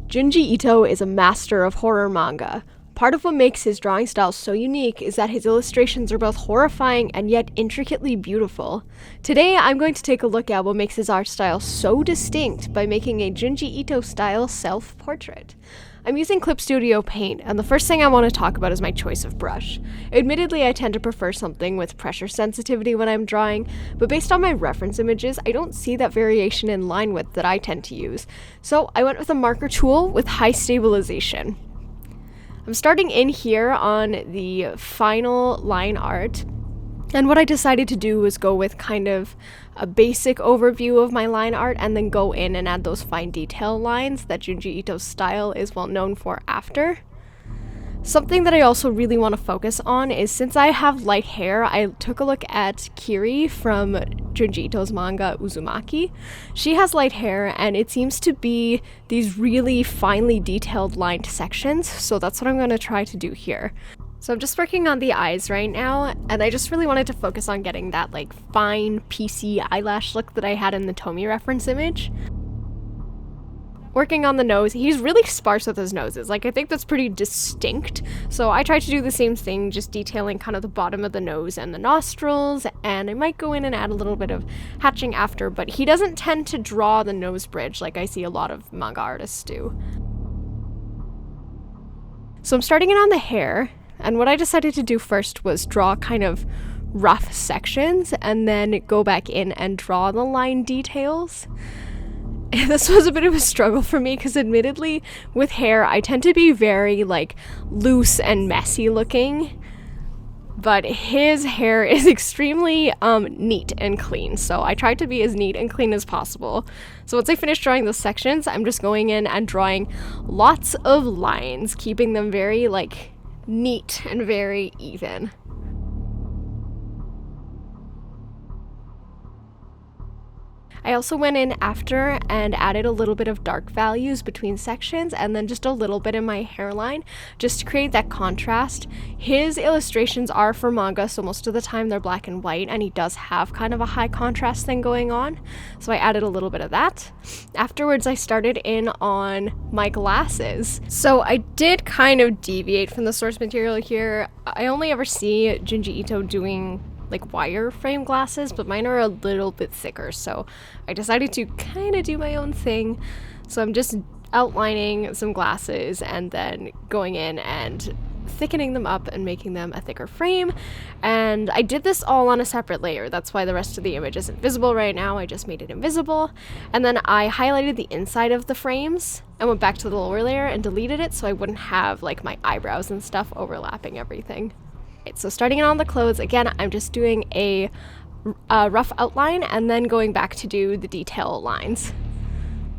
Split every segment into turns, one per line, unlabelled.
Junji Ito is a master of horror manga. Part of what makes his drawing style so unique is that his illustrations are both horrifying and yet intricately beautiful. Today, I'm going to take a look at what makes his art style so distinct by making a Junji Ito style self-portrait. I'm using Clip Studio Paint, and the first thing I want to talk about is my choice of brush. Admittedly, I tend to prefer something with pressure sensitivity when I'm drawing, but based on my reference images, I don't see that variation in line width that I tend to use, so I went with a marker tool with high stabilization. I'm starting in here on the final line art, and what I decided to do was go with kind of a basic overview of my line art and then go in and add those fine detail lines that Junji Ito's style is well known for after. Something that I also really want to focus on is, since I have light hair, I took a look at Kiri from Junji Ito's manga Uzumaki. She has light hair and it seems to be these really finely detailed lined sections, so that's what I'm going to try to do here. So I'm just working on the eyes right now, and I just really wanted to focus on getting that like fine PC eyelash look that I had in the Tomi reference image. Working on the nose, he's really sparse with his noses, like I think that's pretty distinct, so I tried to do the same thing, just detailing kind of the bottom of the nose and the nostrils, and I might go in and add a little bit of hatching after, but he doesn't tend to draw the nose bridge like I see a lot of manga artists do. So I'm starting in on the hair, and what I decided to do first was draw kind of rough sections and then go back in and draw the line details. This was a bit of a struggle for me because admittedly with hair I tend to be very like loose and messy looking, but his hair is extremely neat and clean, so I tried to be as neat and clean as possible. So once I finished drawing those sections, I'm just going in and drawing lots of lines, keeping them very like neat and very even. I also went in after and added a little bit of dark values between sections and then just a little bit in my hairline just to create that contrast. His illustrations are for manga, so most of the time they're black and white, and he does have kind of a high contrast thing going on, so I added a little bit of that. Afterwards I started in on my glasses. So I did kind of deviate from the source material here. I only ever see Junji Ito doing like wire frame glasses, but mine are a little bit thicker, so I decided to kind of do my own thing. So I'm just outlining some glasses and then going in and thickening them up and making them a thicker frame, and I did this all on a separate layer. That's why the rest of the image isn't visible right now. I just made it invisible, and then I highlighted the inside of the frames and went back to the lower layer and deleted it so I wouldn't have like my eyebrows and stuff overlapping everything. So starting on the clothes, again, I'm just doing a rough outline and then going back to do the detail lines.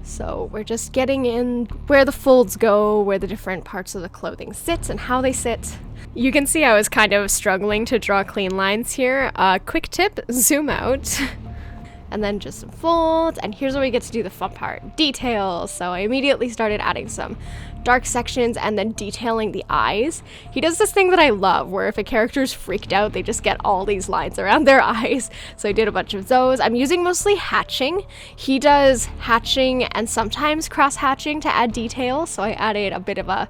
So we're just getting in where the folds go, where the different parts of the clothing sit and how they sit. You can see I was kind of struggling to draw clean lines here. Quick tip, zoom out. And then just some folds, and here's where we get to do the fun part, details. So I immediately started adding some dark sections and then detailing the eyes. He does this thing that I love where if a character's freaked out, they just get all these lines around their eyes. So I did a bunch of those. I'm using mostly hatching. He does hatching and sometimes cross hatching to add details. So I added a bit of a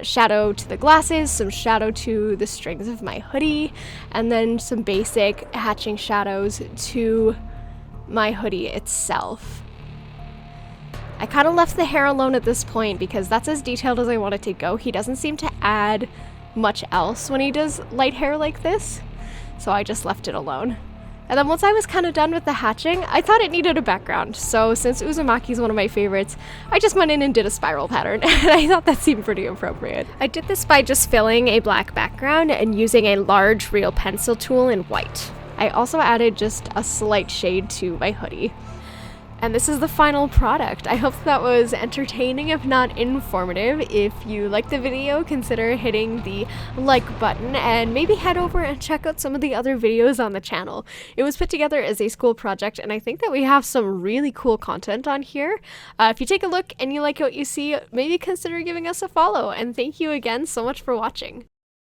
shadow to the glasses, some shadow to the strings of my hoodie, and then some basic hatching shadows to my hoodie itself. I kind of left the hair alone at this point because that's as detailed as I want it to go. He doesn't seem to add much else when he does light hair like this, so I just left it alone. And then once I was kind of done with the hatching, I thought it needed a background, so since Uzumaki is one of my favorites, I just went in and did a spiral pattern, and I thought that seemed pretty appropriate. I did this by just filling a black background and using a large real pencil tool in white. I also added just a slight shade to my hoodie. And this is the final product. I hope that was entertaining, if not informative. If you liked the video, consider hitting the like button and maybe head over and check out some of the other videos on the channel. It was put together as a school project, and I think that we have some really cool content on here. If you take a look and you like what you see, maybe consider giving us a follow. And thank you again so much for watching.